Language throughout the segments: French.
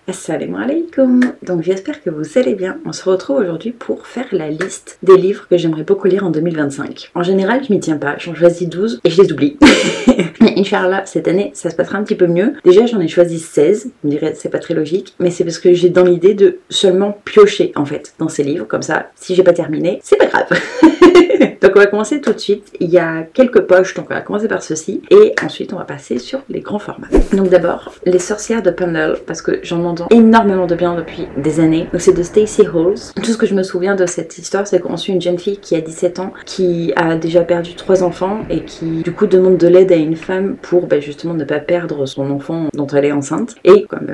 Assalamu alaikum. Donc j'espère que vous allez bien. On se retrouve aujourd'hui pour faire la liste des livres que j'aimerais beaucoup lire en 2025. En général je m'y tiens pas, j'en choisis 12 et je les oublie. Mais Inch'Allah cette année ça se passera un petit peu mieux. Déjà j'en ai choisi 16, vous me direz c'est pas très logique, mais c'est parce que j'ai dans l'idée de seulement piocher en fait dans ces livres, comme ça si j'ai pas terminé, c'est pas grave. Donc on va commencer tout de suite, il y a quelques poches, donc on va commencer par ceci et ensuite on va passer sur les grands formats. Donc d'abord, Les sorcières de Pendle, parce que j'en entends énormément de bien depuis des années. Donc c'est de Stacey Halls. Tout ce que je me souviens de cette histoire, c'est qu'on suit une jeune fille qui a 17 ans, qui a déjà perdu 3 enfants et qui du coup demande de l'aide à une femme pour justement ne pas perdre son enfant dont elle est enceinte. Et comme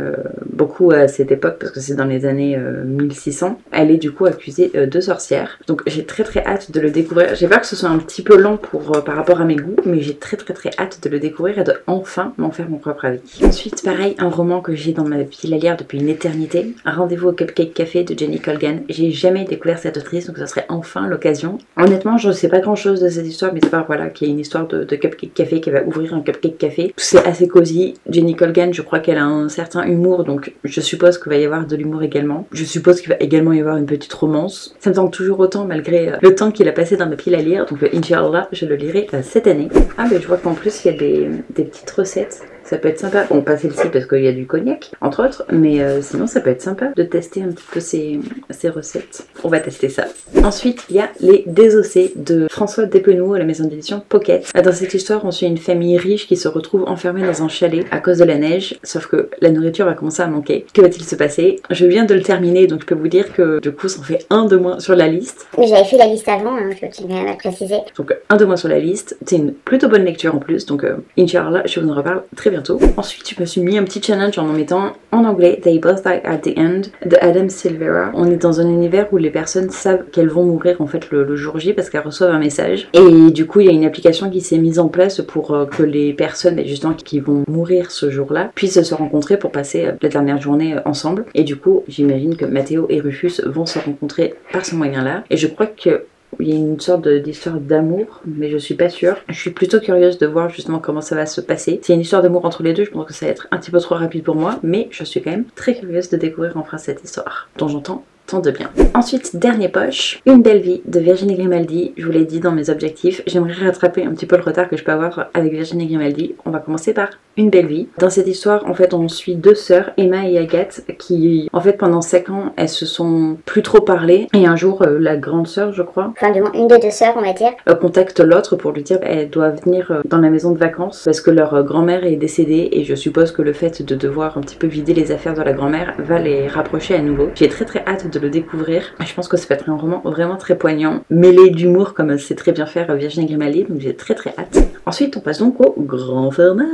beaucoup à cette époque, parce que c'est dans les années 1600, elle est du coup accusée de sorcière. Donc j'ai très hâte de le découvrir. J'ai peur que ce soit un petit peu lent par rapport à mes goûts, mais j'ai très hâte de le découvrir et de enfin m'en faire mon propre avis. Ensuite, pareil, un roman que j'ai dans ma pile à lire depuis une éternité, Rendez-vous au Cupcake Café de Jenny Colgan. J'ai jamais découvert cette autrice, donc ça serait enfin l'occasion. Honnêtement, je ne sais pas grand chose de cette histoire, mais c'est pas voilà qu'il y a une histoire de Cupcake Café qui va ouvrir un Cupcake Café. C'est assez cosy. Jenny Colgan, je crois qu'elle a un certain humour, donc je suppose qu'il va y avoir de l'humour également. Je suppose qu'il va également y avoir une petite romance. Ça me tente toujours autant malgré le temps qu'il a passé dans ma pile à lire, donc Inch'Allah, je le lirai cette année. Ah, mais je vois qu'en plus il y a des petites recettes. Ça peut être sympa. Bon, pas celle-ci parce qu'il y a du cognac, entre autres, mais sinon ça peut être sympa de tester un petit peu ces recettes. On va tester ça. Ensuite, il y a Les Désossés de François Despenoux à la maison d'édition Pocket. Dans cette histoire, on suit une famille riche qui se retrouve enfermée dans un chalet à cause de la neige, sauf que la nourriture va commencer à manquer. Que va-t-il se passer? Je viens de le terminer, donc je peux vous dire que du coup, ça en fait un de moins sur la liste. Mais j'avais fait la liste avant, hein, je tiens à préciser. Donc un de moins sur la liste. C'est une plutôt bonne lecture en plus, donc Inch'Allah, je vous en reparle très bientôt. Ensuite, je me suis mis un petit challenge en mettant en anglais They Both Die at the End de Adam Silvera. On est dans un univers où les personnes savent qu'elles vont mourir en fait le jour J parce qu'elles reçoivent un message. Et du coup, il y a une application qui s'est mise en place pour que les personnes justement qui vont mourir ce jour-là puissent se rencontrer pour passer la dernière journée ensemble. Et du coup, j'imagine que Matteo et Rufus vont se rencontrer par ce moyen-là. Et je crois que il y a une sorte d'histoire d'amour, mais je suis pas sûre. Je suis plutôt curieuse de voir justement comment ça va se passer. S'il y a une histoire d'amour entre les deux, je pense que ça va être un petit peu trop rapide pour moi, mais je suis quand même très curieuse de découvrir enfin cette histoire, dont j'entends tant de bien. Ensuite, dernière poche, Une belle vie de Virginie Grimaldi. Je vous l'ai dit dans mes objectifs, j'aimerais rattraper un petit peu le retard que je peux avoir avec Virginie Grimaldi. On va commencer par Une belle vie. Dans cette histoire, en fait, on suit deux sœurs, Emma et Agathe, qui, en fait, pendant 5 ans, elles se sont plus trop parlé. Et un jour, la grande sœur, je crois, Enfin, du moins une des deux sœurs, on va dire, contacte l'autre pour lui dire qu'elle doit venir dans la maison de vacances parce que leur grand-mère est décédée et je suppose que le fait de devoir un petit peu vider les affaires de la grand-mère va les rapprocher à nouveau. J'ai très hâte de le découvrir. Je pense que ça peut être un roman vraiment très poignant, mêlé d'humour comme c'est très bien faire Virginie Grimaldi, donc j'ai très hâte. Ensuite, on passe donc au grand format.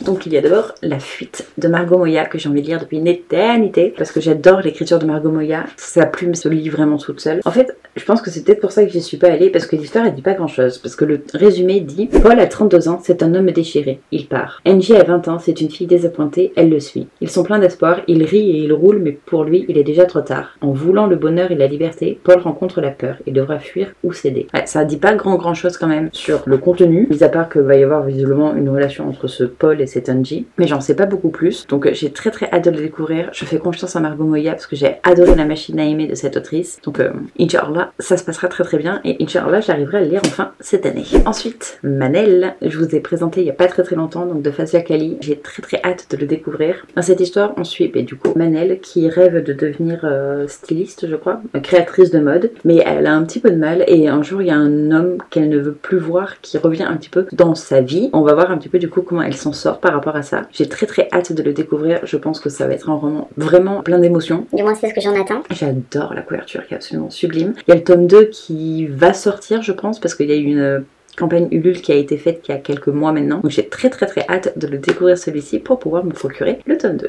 Donc il y a d'abord La fuite de Margot Moya que j'ai envie de lire depuis une éternité parce que j'adore l'écriture de Margot Moya. Sa plume se lit vraiment toute seule. En fait, je pense que c'est peut-être pour ça que j'y suis pas allée parce que l'histoire elle dit pas grand chose. Parce que le résumé dit Paul a 32 ans, c'est un homme déchiré. Il part. Angie a 20 ans, c'est une fille désappointée, elle le suit. Ils sont pleins d'espoir, il rit et il roule, mais pour lui, il est déjà trop tard. En voulant le bonheur et la liberté, Paul rencontre la peur. Il devra fuir ou céder. Ouais, ça dit pas grand chose quand même sur le contenu, mis à part que va y avoir visiblement une relation entre ce Paul et cette Angie. Mais j'en sais pas beaucoup plus. Donc j'ai très hâte de le découvrir. Je fais confiance à Margot Moya parce que j'ai adoré La machine à aimer de cette autrice. Donc Inch'Allah, ça se passera très bien et Inch'Allah, j'arriverai à le lire enfin cette année. Ensuite, Manel, je vous ai présenté il y a pas très longtemps, donc de Fazia Kali. J'ai très hâte de le découvrir. Dans cette histoire, on suit du coup Manel qui rêve de devenir styliste, je crois, créatrice de mode, mais elle a un petit peu de mal et un jour il y a un homme qu'elle ne veut plus voir qui revient un petit peu dans sa vie. On va voir un petit peu du coup comment elle s'en sort par rapport à ça. J'ai très hâte de le découvrir. Je pense que ça va être un roman vraiment plein d'émotions. du moins c'est ce que j'en attends. J'adore la couverture qui est absolument sublime. Il y a le tome 2 qui va sortir je pense parce qu'il y a eu une campagne Ulule qui a été faite il y a quelques mois maintenant. Donc j'ai très hâte de le découvrir celui-ci pour pouvoir me procurer le tome 2.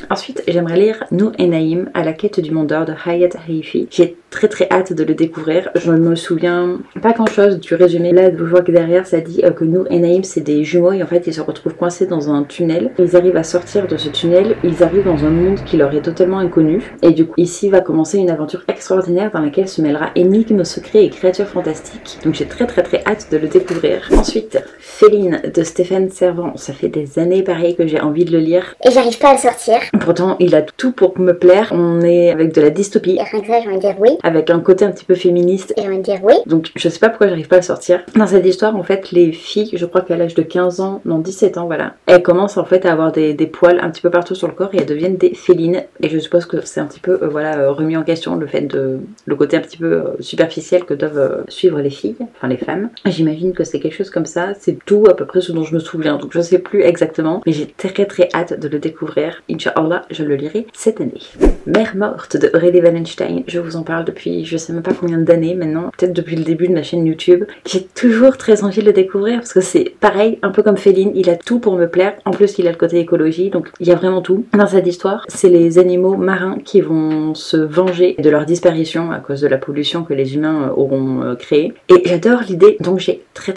Ensuite, j'aimerais lire Nour et Naïm à la quête du monde d'or de Hayat Haifi. J'ai très hâte de le découvrir. Je ne me souviens pas grand chose du résumé. Là, je vois que derrière ça dit que Nour et Naïm c'est des jumeaux et en fait ils se retrouvent coincés dans un tunnel. Ils arrivent à sortir de ce tunnel, ils arrivent dans un monde qui leur est totalement inconnu. Et du coup, ici va commencer une aventure extraordinaire dans laquelle se mêlera énigmes, secrets et créatures fantastiques. Donc j'ai très hâte de le découvrir. Ensuite, Féline de Stéphane Servant. Ça fait des années pareil que j'ai envie de le lire. Et j'arrive pas à le sortir. Pourtant, il a tout pour me plaire. On est avec de la dystopie. Et rien que ça, j'ai envie de dire oui. Avec un côté un petit peu féministe. Et j'ai envie de dire oui. Donc je sais pas pourquoi j'arrive pas à le sortir. Dans cette histoire, en fait, les filles, je crois qu'à l'âge de 15 ans, non 17 ans, voilà, elles commencent en fait à avoir des poils un petit peu partout sur le corps et elles deviennent des félines. Et je suppose que c'est un petit peu remis en question le côté un petit peu superficiel que doivent suivre les filles, enfin les femmes. J'imagine que c'est quelque chose comme ça. C'est tout à peu près ce dont je me souviens. Donc je sais plus exactement, mais j'ai très très hâte de le découvrir. Inch'Allah, je le lirai cette année. Mère morte de Aurélie Wallenstein. Je vous en parle depuis je sais même pas combien d'années maintenant, peut-être depuis le début de ma chaîne YouTube. J'ai toujours très envie de le découvrir parce que c'est pareil, un peu comme Féline, il a tout pour me plaire. En plus, il a le côté écologie, donc il y a vraiment tout. Dans cette histoire, c'est les animaux marins qui vont se venger de leur disparition à cause de la pollution que les humains auront créée. Et j'adore l'idée, donc j'ai très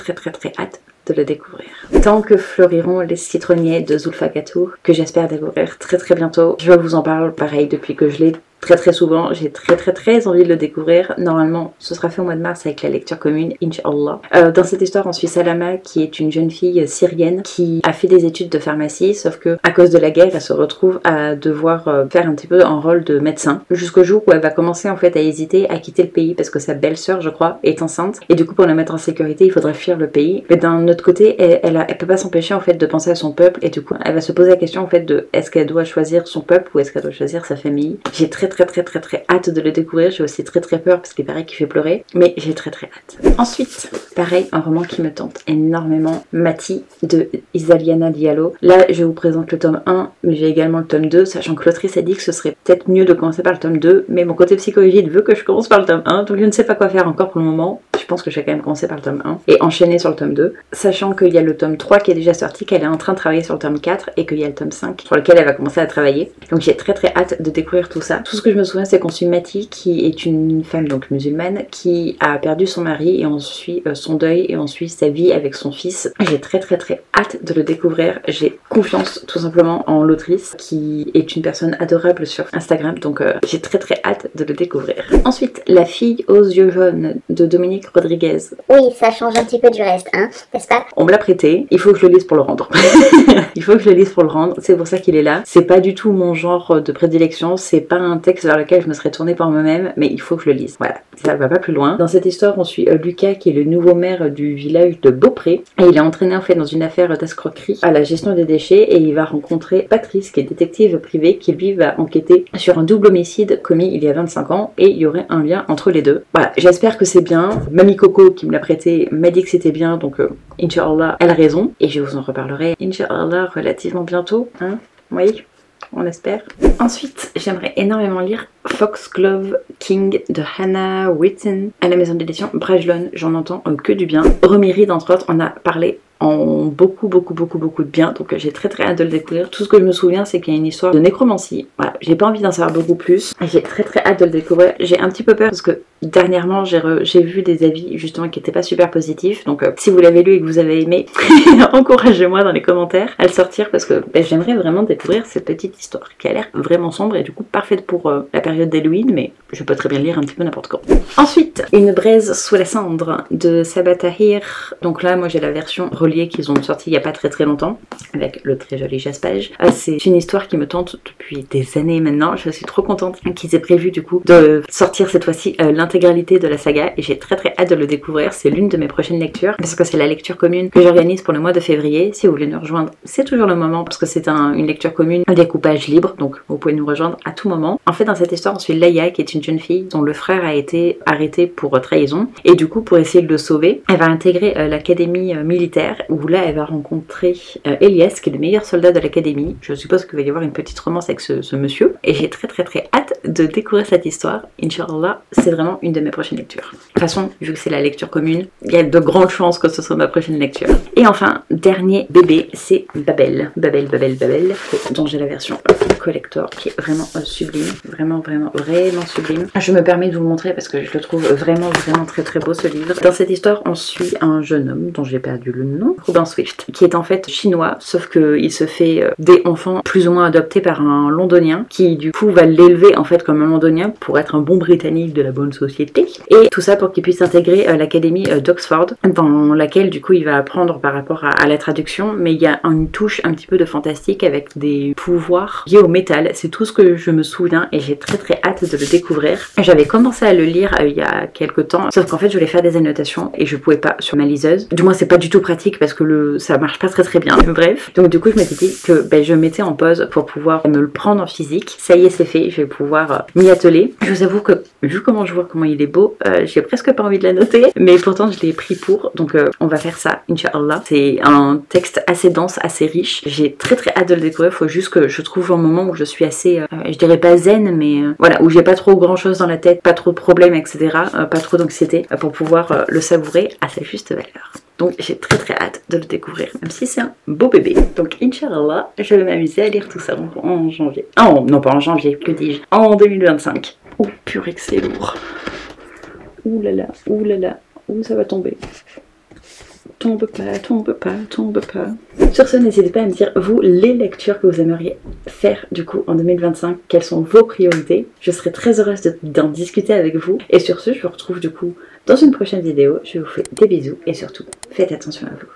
hâte de le découvrir. Tant que fleuriront les citronniers de Zulfa Katour, que j'espère découvrir très bientôt. Je vous en parle pareil depuis que je l'ai très souvent, j'ai très envie de le découvrir. Normalement, ce sera fait au mois de mars avec la lecture commune, Inch'Allah. Dans cette histoire, on suit Salama, qui est une jeune fille syrienne qui a fait des études de pharmacie, sauf que à cause de la guerre, elle se retrouve à devoir faire un petit peu un rôle de médecin, jusqu'au jour où elle va commencer en fait à hésiter à quitter le pays parce que sa belle-sœur, je crois, est enceinte. Et du coup, pour la mettre en sécurité, il faudrait fuir le pays. Mais d'un autre côté, elle peut pas s'empêcher en fait de penser à son peuple, et du coup, elle va se poser la question en fait de est-ce qu'elle doit choisir son peuple ou est-ce qu'elle doit choisir sa famille. J'ai très hâte de le découvrir. J'ai aussi très peur parce qu'il paraît qu'il fait pleurer, mais j'ai très hâte. Ensuite, pareil, un roman qui me tente énormément, Mati de Isaliana Diallo. Là, je vous présente le tome 1, mais j'ai également le tome 2, sachant que l'autrice a dit que ce serait peut-être mieux de commencer par le tome 2, mais mon côté psychologique veut que je commence par le tome 1, donc je ne sais pas quoi faire encore pour le moment. Je pense que je vais quand même commencer par le tome 1 et enchaîner sur le tome 2, sachant qu'il y a le tome 3 qui est déjà sorti, qu'elle est en train de travailler sur le tome 4 et qu'il y a le tome 5 sur lequel elle va commencer à travailler. Donc j'ai très hâte de découvrir tout ça. Tout ce que je me souviens, c'est qu'on suit Mati, qui est une femme donc musulmane, qui a perdu son mari, et on suit son deuil et on suit sa vie avec son fils. J'ai très hâte de le découvrir. J'ai confiance tout simplement en l'autrice, qui est une personne adorable sur Instagram, donc j'ai très hâte de le découvrir. Ensuite, La fille aux yeux jaunes de Dominique Rodriguez. Oui, ça change un petit peu du reste, hein, n'est-ce pas? On me l'a prêté, il faut que je le lise pour le rendre. Il faut que je le lise pour le rendre, c'est pour ça qu'il est là. C'est pas du tout mon genre de prédilection, c'est pas un texte vers lequel je me serais tournée par moi-même, mais il faut que je le lise. Voilà, ça va pas plus loin. Dans cette histoire, on suit Lucas, qui est le nouveau maire du village de Beaupré, et il est entraîné en fait dans une affaire d'escroquerie à la gestion des déchets, et il va rencontrer Patrice, qui est détective privé, qui lui va enquêter sur un double homicide commis il y a 25 ans, et il y aurait un lien entre les deux. Voilà, j'espère que c'est bien. Mamie Coco, qui me l'a prêté, m'a dit que c'était bien, donc Inch'Allah, elle a raison, et je vous en reparlerai Inch'Allah relativement bientôt, hein, oui, on espère. Ensuite, j'aimerais énormément lire Foxglove King de Hannah Whitten à la maison d'édition Brajlon. J'en entends que du bien. Romy Reed, entre autres, en a parlé en beaucoup de bien, donc j'ai très hâte de le découvrir. Tout ce que je me souviens, c'est qu'il y a une histoire de nécromancie. Voilà, j'ai pas envie d'en savoir beaucoup plus, j'ai très hâte de le découvrir. J'ai un petit peu peur parce que dernièrement j'ai vu des avis justement qui étaient pas super positifs, donc si vous l'avez lu et que vous avez aimé, encouragez-moi dans les commentaires à le sortir, parce que j'aimerais vraiment découvrir cette petite histoire qui a l'air vraiment sombre et du coup parfaite pour la période d'Halloween, mais je peux très bien lire un petit peu n'importe quand. Ensuite, Une braise sous la cendre de Sabaa Tahir. Donc là, moi j'ai la version reliée qu'ils ont sorti il n'y a pas très longtemps, avec le très joli jaspage. C'est une histoire qui me tente depuis des années maintenant. Je suis trop contente qu'ils aient prévu du coup de sortir cette fois-ci l'intégralité de la saga, et j'ai très hâte de le découvrir. C'est l'une de mes prochaines lectures, parce que c'est la lecture commune que j'organise pour le mois de février. Si vous voulez nous rejoindre, c'est toujours le moment, parce que c'est une lecture commune, un découpage libre, donc vous pouvez nous rejoindre à tout moment. En fait, dans cette histoire, on suit Laïa, qui est une jeune fille dont le frère a été arrêté pour trahison, et du coup, pour essayer de le sauver, elle va intégrer l'académie militaire, où là, elle va rencontrer Elias, qui est le meilleur soldat de l'académie. Je suppose qu'il va y avoir une petite romance avec ce monsieur, et j'ai très hâte de découvrir cette histoire. Inch'Allah, c'est vraiment une de mes prochaines lectures. De toute façon, vu que c'est la lecture commune, il y a de grandes chances que ce soit ma prochaine lecture. Et enfin, dernier bébé, c'est Babel, dont j'ai la version collector, qui est vraiment sublime, vraiment sublime. Je me permets de vous le montrer parce que je le trouve vraiment très beau, ce livre. Dans cette histoire, on suit un jeune homme dont j'ai perdu le nom, Robin Swift, qui est en fait chinois, sauf qu'il se fait des enfants plus ou moins adoptés par un londonien, qui du coup va l'élever en fait fait comme un londonien pour être un bon britannique de la bonne société. Et tout ça pour qu'il puisse intégrer l'académie d'Oxford, dans laquelle du coup il va apprendre par rapport à la traduction, mais il y a une touche un petit peu de fantastique avec des pouvoirs liés au métal. C'est tout ce que je me souviens et j'ai très hâte de le découvrir. J'avais commencé à le lire il y a quelques temps, sauf qu'en fait je voulais faire des annotations et je pouvais pas sur ma liseuse. Du moins c'est pas du tout pratique parce que ça marche pas très bien. Bref, donc du coup je m'étais dit que je mettais en pause pour pouvoir me le prendre en physique. Ça y est, c'est fait, je vais pouvoir m'y atteler. Je vous avoue que vu comment je vois comment il est beau, j'ai presque pas envie de la noter, mais pourtant je l'ai pris pour, donc on va faire ça, Inch'Allah. C'est un texte assez dense, assez riche. J'ai très hâte de le découvrir. Faut juste que je trouve un moment où je suis assez, je dirais pas zen, mais voilà, où j'ai pas trop grand chose dans la tête, pas trop de problèmes, etc. Pas trop d'anxiété pour pouvoir le savourer à sa juste valeur. Donc j'ai très hâte de le découvrir, même si c'est un beau bébé. Donc Inch'Allah, je vais m'amuser à lire tout ça en janvier. Oh, non pas en janvier, que dis-je, en 2025. Oh purée que c'est lourd. Ouh là là, où ça va tomber. Tombe pas. Sur ce, n'hésitez pas à me dire, vous, les lectures que vous aimeriez faire du coup en 2025, quelles sont vos priorités. Je serai très heureuse d'en discuter avec vous. Et sur ce, je vous retrouve du coup dans une prochaine vidéo. Je vous fais des bisous et surtout, faites attention à vous.